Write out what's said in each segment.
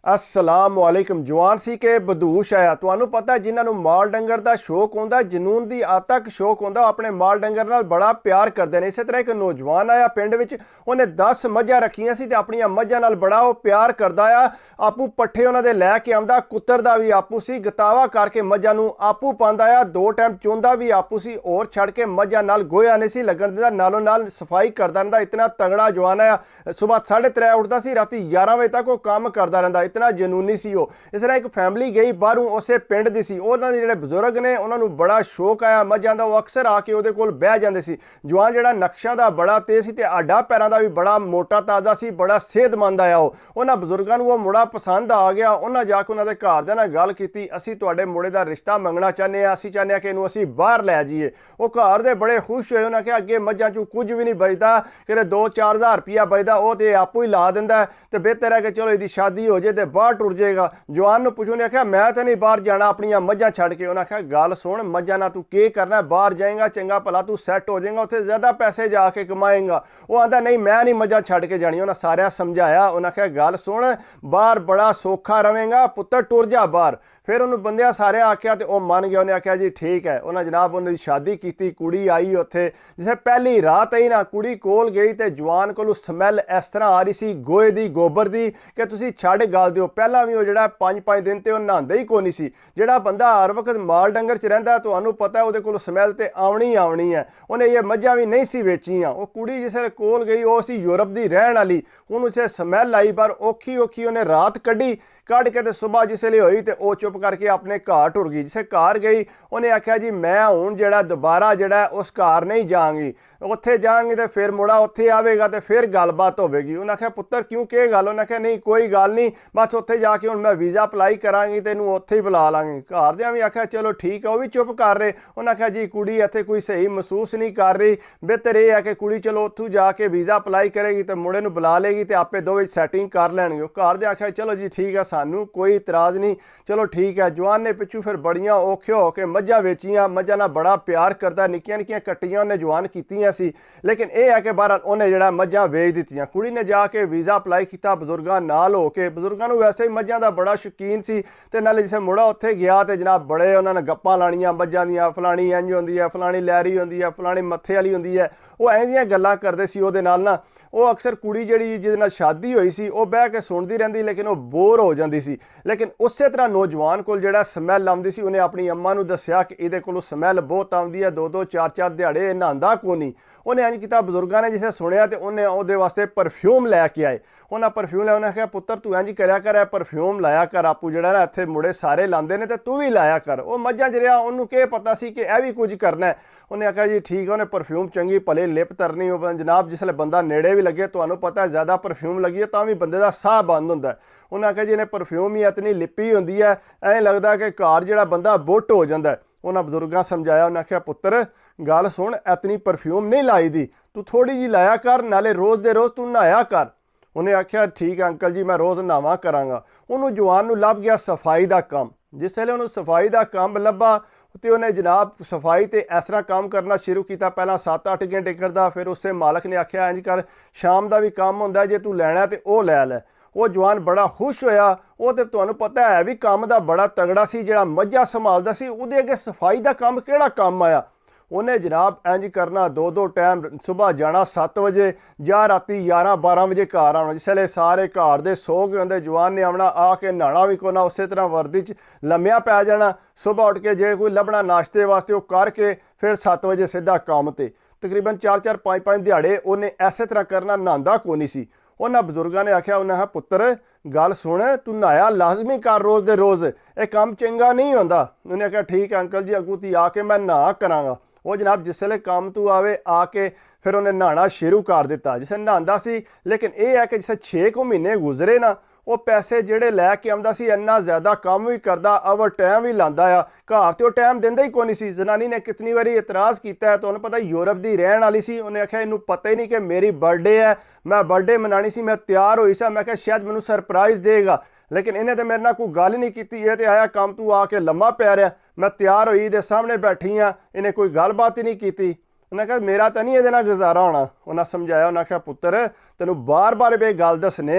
अस्सलामुअलैकुम। जवान सी के बदूश आया। तुहानू पता है जिन्होंने माल डंगर का शौक होंदा, जनून की आतक शौक होंदा, अपने माल डंगर नाल बड़ा प्यार करते हैं। इस तरह एक नौजवान आया पिंड विच, उन्हें 10 मझां रखियां सी ते अपनी मझां नाल बड़ा वो प्यार करदा आ। आपू पट्ठे उन्होंने लैके आंदा, कुत्तर दा भी आपू सी, गतावा करके मझां नू आपू पांदा आ, 2 टाइम चोंदा भी आपू सी और छड़ के मझां नाल गोया नहीं सी लगन दिंदा, नालों नाल सफाई करदा रहिंदा। इतना तगड़ा जवान आया। सुबह 3:30 उठदा सी, राती 11 बजे तक वो काम करदा रहिंदा। इतना जनूनी सी वो। इस तरह एक फैमिली गई बाहरों, उसे पिंड दी सी, उन्हां दे जिहड़े बजुर्ग ने उन्होंने बड़ा शौक आया मझां दा, वो अक्सर आके उहदे कोल बह जांदे सी। जवान जिहड़ा नक्शा दा बड़ा तेज सी ते आडा पैरां दा भी बड़ा मोटा ताजा सी, बड़ा सेहतमंद आया वो। उन्हां बजुर्गां नूं वो मुड़ा पसंद आ गया। उन्हां जाके उन्हां दे घरदिआं नाल गल कीती, असीं तुहाडे मुड़े दा रिश्ता मंगना चाहने आ, असीं चाहने आ कि इहनूं असीं बाहर लै जाइए। वो घर दे बड़े खुश होए। उन्हां आखेआ अगे मझां चों कुछ भी नहीं बचदा, कि 2-4 हज़ार रुपया बचदा वो ते आपू ही ला दिंदा, ते बेहतर है कि चलो इसदी शादी हो जाए ते बाहर टुर जाएगा। जवान नूं पुछो, उन्हें आख्या मैं तो नहीं बाहर जाना अपनी मझां छड़ के। उन्हें आख्या गल सुन, मझां ना तू के करना, बाहर जाएगा चंगा भला तू सैट हो जाएगा, उत्थे ज्यादा पैसे जाके कमाएगा। वो आंदा नहीं मैं नहीं मझां छड़ के जानी। उन्हें सारिया समझाया। उन्हें आख्या गल सुन, बाहर बड़ा सौखा रवेगा पुत्तर, टुर जा बाहर। फिर उन्होंने बंदिया सारे आख्या तो वह मन गया। उन्हें आख्या जी ठीक है। उन्हें जनाब उन्होंने शादी की, कुड़ी आई उत्थे। जिसे पहली रात आई ना, कुड़ी कोल गई तो जवान को स्मैल इस तरह आ रही सी गोए दी, गोबर दी, कि तुसी छड़ गल दिओ। पहला भी वो जिहड़ा 5-5 दिन ते नहांदा ही कोई नहीं सी। जिहड़ा बंदा हर वक्त माल डंगर च रहिंदा, तुहानू पता है उहदे कोल स्मैल ते आवनी आवनी है। उन्हें ये मझां भी नहीं सी वेचियां। वो कुड़ी जिसले कोल गई, वो सी यूरोप दी रहण वाली, उन्होंने उसे स्मैल आई, पर औखी औखी उन्हें रात कढ़ी। कढ़ के तो सुबह जिसले हुई तो वह चुप करके अपने घर टुर गई। जिसे घर गई उन्हें आख्या जी मैं हूँ जड़ा दोबारा जड़ा उस घर नहीं जाऊँगी, उत्थे जाऊँगी तो फिर मुड़ा उत्थे आवेगा तो फिर गलबात होगी। उन्हें आख्या पुत्तर क्यों के गल? उन्हें आख्या नहीं कोई गल नहीं, बस उत्थे जाके हुण मैं वीज़ा अप्लाई करांगी तो इनू उत्थे ही बुला लांगी। घरदियां भी आख्या चलो ठीक है, वह भी चुप कर रहे। उन्हें आख्या जी कुड़ी इत्थे कोई सही महसूस नहीं कर रही, बेहतर यह है कि कुड़ी चलो उत्थों जाके वीज़ा अप्लाई करेगी तो मुड़े नूं बुला लेगी तो आपे दोवें सैटिंग कर लैणगे। घर दे आख्या चलो जी ठीक है, सानू कोई इतराज़ नहीं, चलो ठीक है। जवान ने पिछू फिर बड़ियां औखे होके मझां वेचियां। मझां नाल बड़ा प्यार करदा, निक्कियां निक्कियां कट्टियां उन्हें जवान कीतियां सी, लेकिन यह है कि बहरहाल उन्हें जिहड़ा मझां वेच दित्तियां। कुड़ी ने जाके वीज़ा अप्लाई किया बजुर्गां नाल होके। बजुर्गां नूं वैसे ही मझां दा बड़ा शौकीन सी, ते नाले जिसे मुड़ा उत्थे गया तो जनाब बड़े उन्होंने गप्पां लाणियां मझां दियां, फलानी इंज होंदी है, फलानी लैरी होंदी है, फलानी मत्थे वाली होंदी है। वो ऐं दियां गल्लां करदे सी उहदे नाल ना। वो अक्सर कुड़ी जिहड़ी जिहदे नाल शादी होई सी वो बह के सुणदी रहिंदी, लेकिन वो बोर हो जांदी सी। लेकिन उस तरह नौजवान कोल जिहड़ा स्मैल आउंदी सी, उन्हें अपनी अम्मा नूं दस्सिया कि इहदे कोलों स्मैल बहुत आउंदी है, 2-2 4-4 दिहाड़े नहांदा कोई नहीं। उन्हें इंज कीता, बजुर्गां ने जिसे सुनिया तो उन्हें उहदे वास्ते परफ्यूम लैके आए। उन्हें परफ्यूम लिया। उन्हें आख्या पुत्तर तू इंज करया कर, परफ्यूम लाया कर, आपू जिहड़ा ना इत्थे मुड़े सारे लांदे ने, ते तू भी लाया कर। वो मझां च रिहा, उन्होंने क्या पता सी कि यह भी कुछ करना है। उन्हें आख्या जी ठीक है। उन्हें परफ्यूम चंगी भले लिप तरनी हो जनाब, जिसले बंदा नेड़े भी लगे, तुहानू पता है ज़्यादा परफ्यूम लगी है तो भी बंदे का साह बंद होंदा है। उन्हें आख्या जी इन्हें परफ्यूम ही इतनी लिपी होंदी है, ऐं लगता है कि घर जिहड़ा बंदा बुੱਟ हो जाता है। उन्हें बजुर्गां समझाया। उन्हें आख्या पुत्तर गल सुन, इतनी परफ्यूम नहीं लाई दी, तू थोड़ी जी लाया कर, नाले रोज़ दे रोज़ तू नहाया कर। उन्हें आख्या ठीक है अंकल जी, मैं रोज़ नहावा करांगा। उन्होंने जवान नूं लभ गया सफाई का काम। जिसले उन्होंने सफाई का काम लभा तो उन्हें जनाब सफाई तो इस तरह काम करना शुरू किया। पहला 7-8 घंटे करता, फिर उससे मालक ने आख्या इंज कर, शाम का भी काम होंदा, जे तू लैना तो वह लै लै। वो जवान बड़ा खुश होया। वो तो तुहानू पता है भी काम का बड़ा तगड़ा सी, जिहड़ा मझां संभालदा सी, उहदे अगे सफाई का काम किहड़ा काम आया। उन्हें जनाब इंज करना, 2-2 टाइम, सुबह जाना 7 बजे, या राती 11-12 बजे घर आना। जिसले सारे घर दे सो गए होंदे, जवान ने आना, आके नहाना भी कोना, उस तरह वर्दी च लम्मिया पै जाना। सुबह उठ के जे कोई लभना नाश्ते वास्ते वो करके फिर 7 बजे सीधा काम ते। तकरीबन 4-4 5-5 दिहाड़े उन्हें इस तरह करना, नहांदा कोई नहीं सी। उन्होंने बजुर्गों ने आख्या, उन्हें पुत्र गल सुन, तू नहाया लाजमी कर रोज़ दे रोज़, ये काम चंगा नहीं होंदा। उन्हें आख्या ठीक है अंकल जी, अगू ती आके मैं नहा करांगा। वो जनाब जिसले काम तू आवे आके फिर उन्हें नहाना शुरू कर दिता। जिसे नहांदा सी, लेकिन यह है कि जिसे 6 महीने गुजरे ना, वो पैसे जिहड़े लैके आउंदा सी, इन्ना ज़्यादा काम भी करदा, ओवर टाइम भी लांदा आ। घर तो टाइम दिंदा ही कोई नहीं सी। जनानी ने कितनी बारी इतराज़ किया है, तो उन्हें पता यूरोप की रहन वाली सी। उन्हें आख्या इनू पता ही नहीं कि मेरी बर्थडे है, मैं बर्थडे मनानी सी, मैं तैयार होई सा, मैं आख्या शायद मैनू सरप्राइज़ देगा, लेकिन इन्हें तो मेरे नाल कोई गल ही नहीं की। ये तो आया काम तू आके लम्मा पै रहा, मैं तैयार होई दे सामने बैठी हाँ, इन्हें कोई गलबात ही नहीं की। उन्हें कहा मेरा तो नहीं ये गुजारा होना। उन्हें समझाया। उन्हें आख्या पुत्र तेनों बार बार ये गल दसने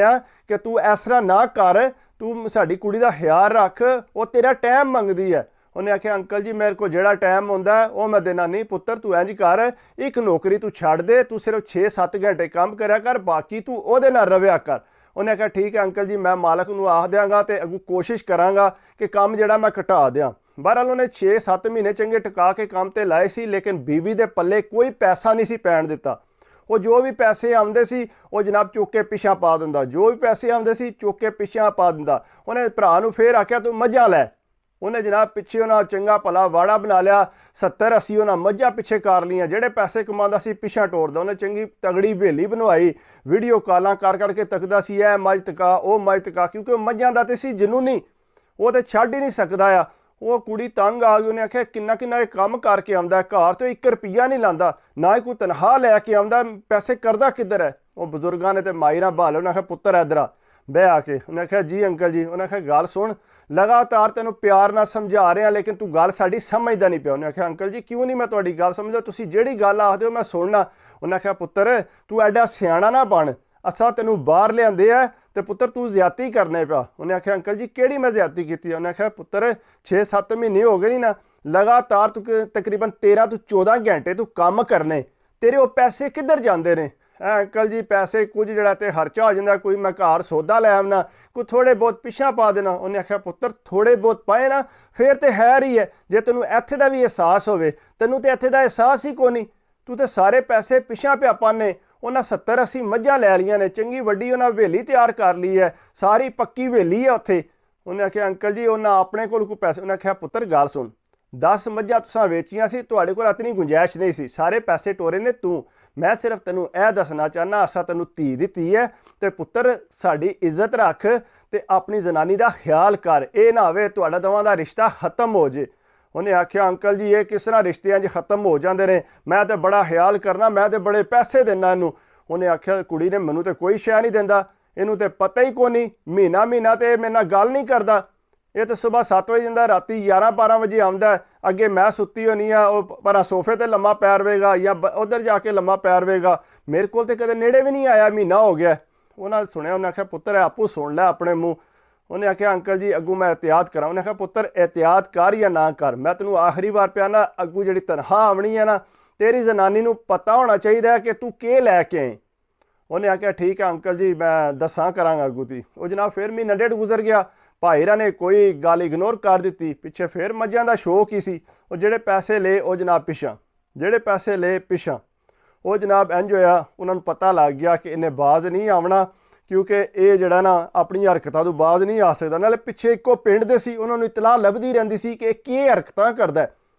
कि तू इस तरह ना कर, ਤੂੰ ਸਾਡੀ ਕੁੜੀ ਦਾ ਖਿਆਲ ਰੱਖ, ਉਹ ਤੇਰਾ ਟਾਈਮ ਮੰਗਦੀ ਹੈ। ਉਹਨੇ ਆਖਿਆ ਅੰਕਲ ਜੀ ਮੇਰੇ ਕੋਲ ਜਿਹੜਾ ਟਾਈਮ ਹੁੰਦਾ ਉਹ ਮੈਂ ਦੇਣਾ ਨਹੀਂ। ਪੁੱਤਰ ਤੂੰ ਇੰਝ ਕਰ, ਇੱਕ ਨੌਕਰੀ ਤੂੰ ਛੱਡ ਦੇ, ਤੂੰ ਸਿਰਫ 6-7 ਘੰਟੇ ਕੰਮ ਕਰਿਆ ਕਰ, ਬਾਕੀ ਤੂੰ ਉਹਦੇ ਨਾਲ ਰਵਿਆ ਕਰ। ਉਹਨੇ ਆਖਿਆ ਠੀਕ ਹੈ ਅੰਕਲ ਜੀ, ਮੈਂ ਮਾਲਕ ਨੂੰ ਆਖ ਦਿਆਂਗਾ ਤੇ ਅੱਗੋਂ ਕੋਸ਼ਿਸ਼ ਕਰਾਂਗਾ ਕਿ ਕੰਮ ਜਿਹੜਾ ਮੈਂ ਘਟਾ ਦਿਆਂ। ਬਹਰਹਾਲ ਉਹਨੇ 6-7 ਮਹੀਨੇ ਚੰਗੇ ਟਿਕਾ ਕੇ ਕੰਮ ਤੇ ਲਾਏ ਸੀ, ਲੇਕਿਨ ਬੀਵੀ ਦੇ ਪੱਲੇ ਕੋਈ ਪੈਸਾ ਨਹੀਂ ਸੀ ਪੈਣ ਦਿੱਤਾ। ਉਹ ਜੋ ਵੀ ਪੈਸੇ ਆਉਂਦੇ ਸੀ ਉਹ ਜਨਾਬ ਚੁੱਕ ਕੇ ਪਿੱਛਾ ਪਾ ਦਿੰਦਾ, ਜੋ ਵੀ ਪੈਸੇ ਆਉਂਦੇ ਸੀ ਚੁੱਕ ਕੇ ਪਿੱਛਾ ਪਾ ਦਿੰਦਾ। ਉਹਨੇ ਭਰਾ ਨੂੰ ਫੇਰ ਆਖਿਆ ਤੂੰ ਮੱਝਾਂ ਲੈ। ਉਹਨੇ ਜਨਾਬ ਪਿੱਛੇ ਉਹਨਾਂ ਚੰਗਾ ਭਲਾ ਵਾੜਾ ਬਣਾ ਲਿਆ, 70-80 ਉਹਨਾਂ ਮੱਝਾਂ ਪਿੱਛੇ ਕਰ ਲਈਆਂ। ਜਿਹੜੇ ਪੈਸੇ ਕਮਾਉਂਦਾ ਸੀ ਪਿੱਛਾ ਟੋੜਦਾ। ਉਹਨੇ ਚੰਗੀ ਤਗੜੀ ਹਵੇਲੀ ਬਣਵਾਈ, ਵੀਡੀਓ ਕਾਲਾਂ ਕਰ ਕਰਕੇ ਤੱਕਦਾ ਸੀ ਇਹ ਮੱਝ ਟਕਾ ਉਹ ਮੱਝ ਟਕਾ, ਕਿਉਂਕਿ ਉਹ ਮੱਝਾਂ ਦਾ ਤੇ ਸੀ ਜਨੂਨੀ, ਉਹ ਤੇ ਛੱਡ ਹੀ ਨਹੀਂ ਸਕਦਾ ਆ। ਉਹ ਕੁੜੀ ਤੰਗ ਆ ਗਈ। ਉਹਨੇ ਆਖਿਆ ਕਿੰਨਾ ਇਹ ਕੰਮ ਕਰਕੇ ਆਉਂਦਾ, ਘਰ ਤੋਂ 1 ਰੁਪਈਆ ਨਹੀਂ ਲਾਂਦਾ, ਨਾ ਹੀ ਕੋਈ ਤਨਖਾਹ ਲੈ ਕੇ ਆਉਂਦਾ, ਪੈਸੇ ਕਰਦਾ ਕਿੱਧਰ ਹੈ। ਉਹ ਬਜ਼ੁਰਗਾਂ ਨੇ ਤੇ ਮਾਇਰਾਂ ਬਹਾਲ। ਉਹਨੇ ਆਖਿਆ ਪੁੱਤਰ ਇੱਧਰ ਆ, ਬਹਿ ਆ ਕੇ। ਉਹਨੇ ਆਖਿਆ ਜੀ ਅੰਕਲ ਜੀ। ਉਹਨੇ ਆਖਿਆ ਗੱਲ ਸੁਣ, ਲਗਾਤਾਰ ਤੈਨੂੰ ਪਿਆਰ ਨਾਲ ਸਮਝਾ ਰਿਹਾ ਲੇਕਿਨ ਤੂੰ ਗੱਲ ਸਾਡੀ ਸਮਝਦਾ ਨਹੀਂ ਪਿਆ। ਉਹਨੇ ਆਖਿਆ ਅੰਕਲ ਜੀ ਕਿਉਂ ਨਹੀਂ ਮੈਂ ਤੁਹਾਡੀ ਗੱਲ ਸਮਝਦਾ, ਤੁਸੀਂ ਜਿਹੜੀ ਗੱਲ ਆਖਦੇ ਹੋ ਮੈਂ ਸੁਣਨਾ। ਉਹਨੇ ਆਖਿਆ ਪੁੱਤਰ ਤੂੰ ਐਡਾ ਸਿਆਣਾ ਨਾ ਬਣ, ਅਸਾਂ ਤੈਨੂੰ ਬਾਹਰ ਲਿਆਂਦੇ ਆ ਤੇ ਪੁੱਤਰ ਤੂੰ ਜ਼ਿਆਦਤੀ ਕਰਨੇ ਪਿਆ। ਉਹਨੇ ਆਖਿਆ ਅੰਕਲ ਜੀ ਕਿਹੜੀ ਮੈਂ ਜ਼ਿਆਦਤੀ ਕੀਤੀ। ਉਹਨੇ ਆਖਿਆ ਪੁੱਤਰ 6-7 ਮਹੀਨੇ ਹੋ ਗਏ ਨਹੀਂ ਨਾ, ਲਗਾਤਾਰ ਤੂੰ ਤਕਰੀਬਨ 13 ਤੋਂ 14 ਘੰਟੇ ਤੂੰ ਕੰਮ ਕਰਨੇ, ਤੇਰੇ ਉਹ ਪੈਸੇ ਕਿੱਧਰ ਜਾਂਦੇ ਨੇ। ਅੰਕਲ ਜੀ ਪੈਸੇ ਕੁਝ ਜਿਹੜਾ ਤੇ ਖਰਚਾ ਹੋ ਜਾਂਦਾ, ਕੋਈ ਮੈਂ ਘਰ ਸੌਦਾ ਲੈ ਆਉਣਾ, ਕੋਈ ਥੋੜੇ ਬਹੁਤ ਪਿੱਛਾ ਪਾ ਦੇਣਾ। ਉਹਨੇ ਆਖਿਆ ਪੁੱਤਰ ਥੋੜੇ ਬਹੁਤ ਪਾਏ ਨਾ ਫੇਰ ਤੇ ਹੈਰ ਹੀ ਹੈ, ਜੇ ਤੈਨੂੰ ਇੱਥੇ ਦਾ ਵੀ ਅਹਿਸਾਸ ਹੋਵੇ, ਤੈਨੂੰ ਤੇ ਇੱਥੇ ਦਾ ਅਹਿਸਾਸ ਹੀ ਕੋਈ ਨਹੀਂ, ਤੂੰ ਤੇ ਸਾਰੇ ਪੈਸੇ ਪਿੱਛਾ ਪਿਆ ਪਾਨੇ। ਉਹਨਾਂ 70-80 ਮੱਝਾਂ ਲੈ ਲਈਆਂ ਨੇ, ਚੰਗੀ ਵੱਡੀ ਉਹਨਾਂ ਹਵੇਲੀ ਤਿਆਰ ਕਰ ਲਈ ਹੈ, ਸਾਰੀ ਪੱਕੀ ਹਵੇਲੀ ਹੈ ਉੱਥੇ। ਉਹਨੇ ਆਖਿਆ ਅੰਕਲ ਜੀ ਉਹਨਾਂ ਆਪਣੇ ਕੋਲ ਕੋਈ ਪੈਸੇ। ਉਹਨੇ ਆਖਿਆ ਪੁੱਤਰ ਗੱਲ ਸੁਣ, 10 ਮੱਝਾਂ ਤੁਸੀਂ ਵੇਚੀਆਂ ਸੀ, ਤੁਹਾਡੇ ਕੋਲ ਇਤਨੀ ਗੁੰਜਾਇਸ਼ ਨਹੀਂ ਸੀ, ਸਾਰੇ ਪੈਸੇ ਟੋਰੇ ਨੇ ਤੂੰ। ਮੈਂ ਸਿਰਫ ਤੈਨੂੰ ਇਹ ਦੱਸਣਾ ਚਾਹੁੰਦਾ ਅਸਾਂ ਤੈਨੂੰ ਧੀ ਦਿੱਤੀ ਹੈ ਤੇ ਪੁੱਤਰ ਸਾਡੀ ਇੱਜ਼ਤ ਰੱਖ ਤੇ ਆਪਣੀ ਜ਼ਨਾਨੀ ਦਾ ਖਿਆਲ ਕਰ, ਇਹ ਨਾ ਹੋਵੇ ਤੁਹਾਡਾ ਦੋਵਾਂ ਦਾ ਰਿਸ਼ਤਾ ਖਤਮ ਹੋ ਜੇ। ਉਹਨੇ ਆਖਿਆ ਅੰਕਲ ਜੀ ਇਹ ਕਿਸ ਤਰ੍ਹਾਂ ਰਿਸ਼ਤਿਆਂ 'ਚ ਖਤਮ ਹੋ ਜਾਂਦੇ ਨੇ, ਮੈਂ ਤਾਂ ਬੜਾ ਖਿਆਲ ਕਰਨਾ, ਮੈਂ ਤਾਂ ਬੜੇ ਪੈਸੇ ਦਿੰਦਾ ਇਹਨੂੰ। ਉਹਨੇ ਆਖਿਆ ਕੁੜੀ ਨੇ ਮੈਨੂੰ ਤਾਂ ਕੋਈ ਸ਼ੈ ਨਹੀਂ ਦਿੰਦਾ, ਇਹਨੂੰ ਤਾਂ ਪਤਾ ਹੀ ਕੋਈ ਨਹੀਂ, ਮਹੀਨਾ ਤੇ ਮੇਰੇ ਨਾਲ ਗੱਲ ਨਹੀਂ ਕਰਦਾ, ਇਹ ਤਾਂ ਸਵੇਰ 7 ਵਜੇ ਜਾਂਦਾ, ਰਾਤੀ 11-12 ਵਜੇ ਆਉਂਦਾ, ਅੱਗੇ ਮੈਂ ਸੁੱਤੀ ਹੋਣੀ ਆ, ਉਹ ਪਰ ਸੋਫੇ ਤੇ ਲੰਮਾ ਪੈ ਰਵੇਗਾ ਜਾਂ ਉੱਧਰ ਜਾ ਕੇ ਲੰਮਾ ਪੈ ਰਵੇਗਾ, ਮੇਰੇ ਕੋਲ ਤੇ ਕਦੇ ਨੇੜੇ ਵੀ ਨਹੀਂ ਆਇਆ, ਮਹੀਨਾ ਹੋ ਗਿਆ। ਉਹਨਾਂ ਸੁਣਿਆ, ਉਹਨੇ ਆਖਿਆ ਪੁੱਤਰ ਆਪੂ ਸੁਣ ਲੈ ਆਪਣੇ ਮੂੰਹ। ਉਹਨੇ ਆਖਿਆ ਅੰਕਲ ਜੀ ਅੱਗੂ ਮੈਂ ਇਹਤਿਆਤ ਕਰਾਂ। ਉਹਨੇ ਆਖਿਆ ਪੁੱਤਰ ਇਹਤਿਆਤ ਕਰ ਜਾਂ ਨਾ ਕਰ, ਮੈਂ ਤੈਨੂੰ ਆਖਰੀ ਵਾਰ ਪਿਆ ਨਾ, ਅੱਗੂ ਜਿਹੜੀ ਤਨਖਾਹ ਆਉਣੀ ਹੈ ਨਾ, ਤੇਰੀ ਜ਼ਨਾਨੀ ਨੂੰ ਪਤਾ ਹੋਣਾ ਚਾਹੀਦਾ ਹੈ ਕਿ ਤੂੰ ਕੀ ਲੈ ਕੇ ਆਏ। ਉਹਨੇ ਆਖਿਆ ਠੀਕ ਹੈ ਅੰਕਲ ਜੀ ਮੈਂ ਦੱਸਾਂ ਕਰਾਂਗਾ ਅੱਗੂ ਤੀ। ਉਹ ਜਨਾਬ ਫਿਰ ਮਹੀਨਾ ਡੇਢ ਗੁਜ਼ਰ ਗਿਆ, ਭਾਈਰਾ ਨੇ ਕੋਈ ਗੱਲ ਇਗਨੋਰ ਕਰ ਦਿੱਤੀ, ਪਿੱਛੇ ਫਿਰ ਮੱਝਾਂ ਦਾ ਸ਼ੌਕ ਹੀ ਸੀ। ਉਹ ਜਿਹੜੇ ਪੈਸੇ ਲਏ ਉਹ ਜਨਾਬ ਪਿੱਛਾ, ਜਿਹੜੇ ਪੈਸੇ ਲਏ ਪਿੱਛਾ। ਉਹ ਜਨਾਬ ਇੰਝ ਹੋਇਆ, ਉਹਨਾਂ ਨੂੰ ਪਤਾ ਲੱਗ ਗਿਆ ਕਿ ਇਹਨੇ ਬਾਜ਼ ਨਹੀਂ ਆਉਣਾ, ਕਿਉਂਕਿ ਇਹ ਜਿਹੜਾ ਨਾ ਆਪਣੀਆਂ ਹਰਕਤਾਂ ਤੋਂ ਬਾਜ਼ ਨਹੀਂ ਆ ਸਕਦਾ। ਨਾਲੇ ਪਿੱਛੇ ਇੱਕੋ ਪਿੰਡ ਦੇ ਸੀ, ਉਹਨਾਂ ਨੂੰ ਇਤਲਾਹ ਲੱਭਦੀ ਰਹਿੰਦੀ ਸੀ ਕਿ ਇਹ ਕੀ ਹਰਕਤਾਂ ਕਰਦਾ।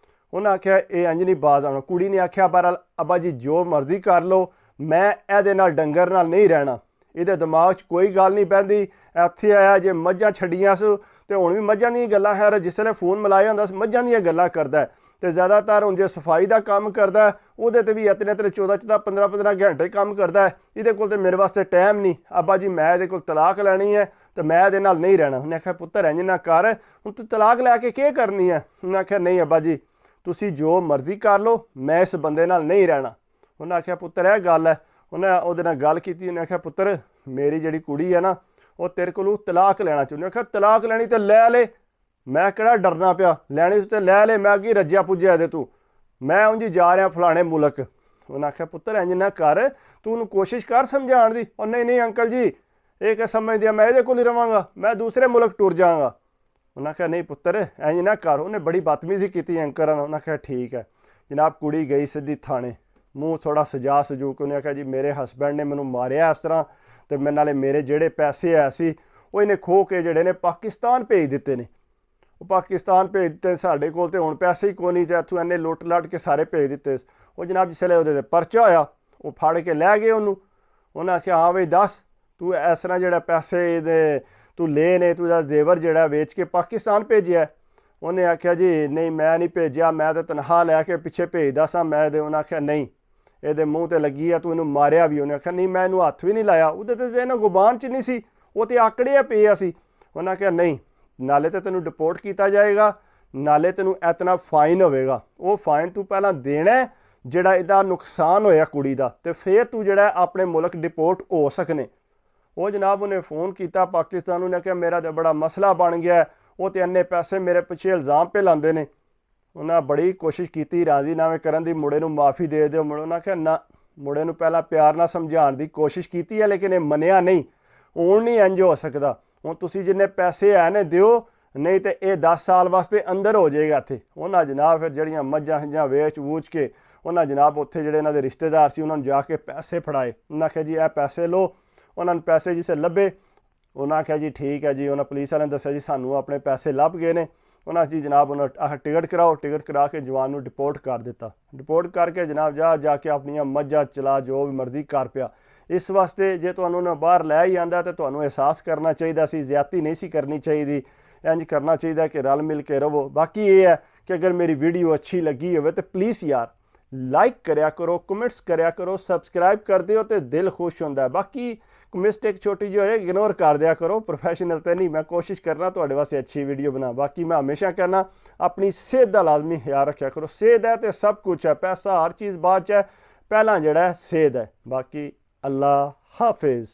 ਉਹਨਾਂ ਆਖਿਆ ਇਹ ਇੰਝ ਨਹੀਂ ਬਾਜ਼ ਆਉਣਾ। ਕੁੜੀ ਨੇ ਆਖਿਆ ਬਹਰਹਾਲ ਅੱਬਾ ਜੀ ਜੋ ਮਰਜ਼ੀ ਕਰ ਲਓ, ਮੈਂ ਇਹਦੇ ਨਾਲ ਡੰਗਰ ਨਾਲ ਨਹੀਂ ਰਹਿਣਾ, ਇਹਦੇ ਦਿਮਾਗ 'ਚ ਕੋਈ ਗੱਲ ਨਹੀਂ ਪੈਂਦੀ। ਇੱਥੇ ਆਇਆ ਜੇ ਮੱਝਾਂ ਛੱਡੀਆਂ ਸੀ ਤੇ ਹੁਣ ਵੀ ਮੱਝਾਂ ਦੀਆਂ ਗੱਲਾਂ ਹੈ, ਜਿਸ ਵੇਲੇ ਫੋਨ ਮਿਲਾਇਆ ਹੁੰਦਾ ਸੀ ਮੱਝਾਂ ਦੀਆਂ ਗੱਲਾਂ ਕਰਦਾ। ਤੇ ਜ਼ਿਆਦਾਤਰ ਹੁਣ ਜੇ ਸਫਾਈ ਦਾ ਕੰਮ ਕਰਦਾ ਉਹਦੇ ਤੇ ਵੀ ਇਤਨੇ 14 15 ਘੰਟੇ ਕੰਮ ਕਰਦਾ। ਇਹਦੇ ਕੋਲ ਤੇ ਮੇਰੇ ਵਾਸਤੇ ਟਾਈਮ ਨਹੀਂ, ਅੱਬਾ ਜੀ ਮੈਂ ਇਹਦੇ ਕੋਲ ਤਲਾਕ ਲੈਣੀ ਹੈ ਤੇ ਮੈਂ ਇਹਦੇ ਨਾਲ ਨਹੀਂ ਰਹਿਣਾ। ਉਹਨੇ ਆਖਿਆ ਪੁੱਤਰ ਇੰਝ ਨਾ ਕਰ, ਹੁਣ ਤੂੰ ਤਲਾਕ ਲੈ ਕੇ ਕੀ ਕਰਨੀ ਹੈ। ਉਹਨੇ ਆਖਿਆ ਨਹੀਂ ਅੱਬਾ ਜੀ ਤੁਸੀਂ ਜੋ ਮਰਜ਼ੀ ਕਰ ਲਓ, ਮੈਂ ਇਸ ਬੰਦੇ ਨਾਲ ਨਹੀਂ ਰਹਿਣਾ। ਉਹਨੇ ਆਖਿਆ ਪੁੱਤਰ ਇਹ ਗੱਲ ਹੈ। ਉਹਨੇ ਉਹਦੇ ਨਾਲ ਗੱਲ ਕੀਤੀ। ਉਹਨੇ ਆਖਿਆ ਪੁੱਤਰ ਮੇਰੀ ਜਿਹੜੀ ਕੁੜੀ ਹੈ ਨਾ ਉਹ ਤੇਰੇ ਕੋਲੋਂ ਤਲਾਕ ਲੈਣਾ ਚਾਹੁੰਦੀ। ਆਖਿਆ ਤਲਾਕ ਲੈਣੀ ਤੇ ਲੈ ਲੈ, ਮੈਂ ਕਿਹੜਾ ਡਰਨਾ ਪਿਆ, ਲੈਣੀ ਤੇ ਲੈ ਲੈ, ਮੈਂ ਅੱਗੇ ਰੱਜਿਆ ਪੁੱਜਿਆ ਇਹਦੇ ਤੂੰ, ਮੈਂ ਉਂਝ ਜਾ ਰਿਹਾ ਫਲਾਣੇ ਮੁਲਕ। ਉਹਨੇ ਆਖਿਆ ਪੁੱਤਰ ਇੰਝ ਨਾ ਕਰ, ਤੂੰ ਉਹਨੂੰ ਕੋਸ਼ਿਸ਼ ਕਰ ਸਮਝਾਉਣ ਦੀ। ਉਹ ਨਹੀਂ ਅੰਕਲ ਜੀ ਇਹ ਕਿ ਸਮਝਦੀ ਆ, ਮੈਂ ਇਹਦੇ ਕੋਲ ਹੀ ਰਵਾਂਗਾ, ਮੈਂ ਦੂਸਰੇ ਮੁਲਕ ਟੁਰ ਜਾਵਾਂਗਾ। ਉਹਨੇ ਆਖਿਆ ਨਹੀਂ ਪੁੱਤਰ ਇੰਝ ਨਾ ਕਰ। ਉਹਨੇ ਬੜੀ ਬਦਤਮੀਜ਼ੀ ਕੀਤੀ ਐਂਕਰਾਂ ਨਾਲ। ਉਹਨੇ ਆਖਿਆ ਠੀਕ ਹੈ ਜਨਾਬ। ਕੁੜੀ ਗਈ ਸਿੱਧੀ ਥਾਣੇ, ਮੂੰਹ ਥੋੜਾ ਸਜਾ ਸਜੂ ਕੇ। ਉਹਨੇ ਆਖਿਆ ਜੀ ਮੇਰੇ ਹਸਬੈਂਡ ਨੇ ਮੈਨੂੰ ਮਾਰਿਆ ਇਸ ਤਰ੍ਹਾਂ, ਤੇ ਮੇਰੇ ਨਾਲੇ ਮੇਰੇ ਜਿਹੜੇ ਪੈਸੇ ਆਏ ਸੀ ਉਹ ਇਹਨੇ ਖੋਹ ਕੇ ਜਿਹੜੇ ਨੇ ਪਾਕਿਸਤਾਨ ਭੇਜ ਦਿੱਤੇ ਨੇ। ਉਹ ਪਾਕਿਸਤਾਨ ਭੇਜ ਦਿੱਤੇ, ਸਾਡੇ ਕੋਲ ਤੇ ਹੁਣ ਪੈਸੇ ਹੀ ਕੋਈ ਨਹੀਂ, ਤੇ ਇੱਥੋਂ ਇਹਨੇ ਲੁੱਟ ਲੱਟ ਕੇ ਸਾਰੇ ਭੇਜ ਦਿੱਤੇ। ਉਹ ਜਨਾਬ ਜਿਸ ਵੇਲੇ ਉਹਦੇ 'ਤੇ ਪਰਚਾ ਹੋਇਆ ਉਹ ਫੜ ਕੇ ਲੈ ਗਏ ਉਹਨੂੰ। ਉਹਨੇ ਆਖਿਆ ਹਾਂ ਬਈ ਦੱਸ ਤੂੰ ਇਸ ਤਰ੍ਹਾਂ ਜਿਹੜਾ ਪੈਸੇ ਇਹਦੇ ਤੂੰ ਲਏ ਨੇ, ਤੂੰ ਇਹਦਾ ਜ਼ੇਵਰ ਜਿਹੜਾ ਵੇਚ ਕੇ ਪਾਕਿਸਤਾਨ ਭੇਜਿਆ। ਉਹਨੇ ਆਖਿਆ ਜੀ ਨਹੀਂ ਮੈਂ ਨਹੀਂ ਭੇਜਿਆ, ਮੈਂ ਤਾਂ ਤਨਖਾਹ ਲੈ ਕੇ ਪਿੱਛੇ ਭੇਜਦਾ ਸਾਂ ਮੈਂ ਇਹਦੇ। ਉਹਨੇ ਆਖਿਆ ਨਹੀਂ ਇਹਦੇ ਮੂੰਹ ਤੇ ਲੱਗੀ ਆ, ਤੂੰ ਇਹਨੂੰ ਮਾਰਿਆ ਵੀ। ਉਹਨੇ ਆਖਿਆ ਨਹੀਂ ਮੈਂ ਇਹਨੂੰ ਹੱਥ ਵੀ ਨਹੀਂ ਲਾਇਆ, ਉਹਦੇ ਤੇ ਇਹਨਾਂ ਗੁਬਾਨ 'ਚ ਨਹੀਂ ਸੀ, ਉਹ ਤੇ ਆਕੜਿਆ ਪਿਆ ਸੀ। ਉਹਨੇ ਆਖਿਆ ਨਹੀਂ ਨਾਲੇ ਤਾਂ ਤੈਨੂੰ ਡਿਪੋਰਟ ਕੀਤਾ ਜਾਏਗਾ, ਨਾਲੇ ਤੈਨੂੰ ਇਤਨਾ ਫਾਈਨ ਹੋਵੇਗਾ। ਉਹ ਫਾਈਨ ਤੂੰ ਪਹਿਲਾਂ ਦੇਣਾ ਜਿਹੜਾ ਇਹਦਾ ਨੁਕਸਾਨ ਹੋਇਆ ਕੁੜੀ ਦਾ, ਤੇ ਫਿਰ ਤੂੰ ਜਿਹੜਾ ਆਪਣੇ ਮੁਲਕ ਡਿਪੋਰਟ ਹੋ ਸਕਨੇ। ਉਹ ਜਨਾਬ ਉਹਨੇ फ़ोन ਕੀਤਾ ਪਾਕਿਸਤਾਨ, ਉਹਨੇ ਕਿਹਾ ਮੇਰਾ ਤਾਂ ਬੜਾ ਮਸਲਾ ਬਣ ਗਿਆ, ਉਹ ਤੇ ਇੰਨੇ ਪੈਸੇ ਮੇਰੇ ਪਿੱਛੇ ਇਲਜ਼ਾਮ पे ਲਾਉਂਦੇ ਨੇ। ਉਹਨਾਂ ਬੜੀ ਕੋਸ਼ਿਸ਼ ਕੀਤੀ ਰਾਜ਼ੀਨਾਮੇ ਕਰਨ ਦੀ, ਮੁੰਡੇ ਨੂੰ ਮਾफ़ी ਦੇ ਦਿਓ। ਮੁੰਡੇ ਉਹਨਾਂ ਕਿਹਾ ਨਾ, ਮੁੰਡੇ ਨੂੰ ਪਹਿਲਾਂ ਪਿਆਰ ਨਾਲ ਸਮਝਾਉਣ ਦੀ ਕੋਸ਼ਿਸ਼ ਕੀਤੀ ਹੈ ਲੇਕਿਨ ਇਹ ਮੰਨਿਆ ਨਹੀਂ। ਹੁਣ ਨਹੀਂ ਇੰਜ ਹੋ ਸਕਦਾ, ਹੁਣ ਤੁਸੀਂ ਜਿੰਨੇ ਪੈਸੇ ਹੈ ਨੇ ਦਿਓ, ਨਹੀਂ ਤੇ ਇਹ 10 ਸਾਲ ਵਾਸਤੇ ਅੰਦਰ ਹੋ ਜਾਏਗਾ ਇੱਥੇ। ਉਹਨਾਂ ਜਨਾਬ ਫਿਰ ਜਿਹੜੀਆਂ ਮੱਝਾਂ ਹੰਝਾਂ ਵੇਚ ਵੂਚ ਕੇ ਉਹਨਾਂ ਜਨਾਬ ਉੱਥੇ ਜਿਹੜੇ ਇਹਨਾਂ ਦੇ ਰਿਸ਼ਤੇਦਾਰ ਸੀ ਉਹਨਾਂ ਨੂੰ ਜਾ ਕੇ ਪੈਸੇ ਫੜਾਏ। ਉਹਨਾਂ ਆਖਿਆ ਜੀ ਇਹ ਪੈਸੇ ਲਓ। ਉਹਨਾਂ ਨੂੰ ਪੈਸੇ ਜਿਸੇ ਲੱਭੇ, ਉਹਨਾਂ ਆਖਿਆ ਜੀ ਠੀਕ ਹੈ ਜੀ। ਉਹਨਾਂ ਪੁਲਿਸ ਵਾਲਿਆਂ ਨੇ ਦੱਸਿਆ ਜੀ ਸਾਨੂੰ ਆਪਣੇ ਪੈਸੇ ਲੱਭ ਗਏ ਨੇ। ਉਹਨਾਂ ਜੀ ਜਨਾਬ ਉਹਨਾਂ ਆਹ ਟਿਕਟ ਕਰਾਓ। ਟਿਕਟ ਕਰਾ ਕੇ ਜਵਾਨ ਨੂੰ ਡਿਪੋਰਟ ਕਰ ਦਿੱਤਾ। ਡਿਪੋਰਟ ਕਰਕੇ ਜਨਾਬ ਜਾ ਕੇ ਆਪਣੀਆਂ ਮੱਝਾਂ ਚਲਾ ਜੋ ਵੀ ਮਰਜ਼ੀ ਕਰ ਪਿਆ। ਇਸ ਵਾਸਤੇ ਜੇ ਤੁਹਾਨੂੰ ਨਾ ਬਾਹਰ ਲੈ ਹੀ ਆਂਦਾ ਤਾਂ ਤੁਹਾਨੂੰ ਅਹਿਸਾਸ ਕਰਨਾ ਚਾਹੀਦਾ ਸੀ, ਜ਼ਿਆਦਤੀ ਨਹੀਂ ਸੀ ਕਰਨੀ ਚਾਹੀਦੀ। ਇੰਜ ਕਰਨਾ ਚਾਹੀਦਾ ਕਿ ਰਲ ਮਿਲ ਕੇ ਰਹੋ। ਬਾਕੀ ਇਹ ਹੈ ਕਿ ਅਗਰ ਮੇਰੀ ਵੀਡੀਓ ਅੱਛੀ ਲੱਗੀ ਹੋਵੇ ਤਾਂ ਪਲੀਜ਼ ਯਾਰ ਲਾਈਕ ਕਰਿਆ ਕਰੋ, ਕਮੈਂਟਸ ਕਰਿਆ ਕਰੋ, ਸਬਸਕ੍ਰਾਈਬ ਕਰ ਦਿਓ ਤੇ ਦਿਲ ਖੁਸ਼ ਹੁੰਦਾ। ਬਾਕੀ ਮਿਸਟੇਕ ਛੋਟੀ ਜਿਹੀ ਹੋਏ ਇਗਨੋਰ ਕਰ ਦਿਆ ਕਰੋ, ਪ੍ਰੋਫੈਸ਼ਨਲ ਤੇ ਨਹੀਂ। ਮੈਂ ਕੋਸ਼ਿਸ਼ ਕਰਨਾ ਤੁਹਾਡੇ ਵਾਸਤੇ ਅੱਛੀ ਵੀਡੀਓ ਬਣਾ। ਬਾਕੀ ਮੈਂ ਹਮੇਸ਼ਾ ਕਹਿਣਾ ਆਪਣੀ ਸਿਹਤ ਦਾ ਲਾਜ਼ਮੀ ਖਿਆਲ ਰੱਖਿਆ ਕਰੋ। ਸਿਹਤ ਹੈ ਤੇ ਸਭ ਕੁਛ ਹੈ, ਪੈਸਾ ਹਰ ਚੀਜ਼ ਬਾਅਦ 'ਚ ਹੈ, ਪਹਿਲਾਂ ਜਿਹੜਾ ਹੈ ਸਿਹਤ ਹੈ। ਬਾਕੀ ਅੱਲਾ ਹਾਫਿਜ਼।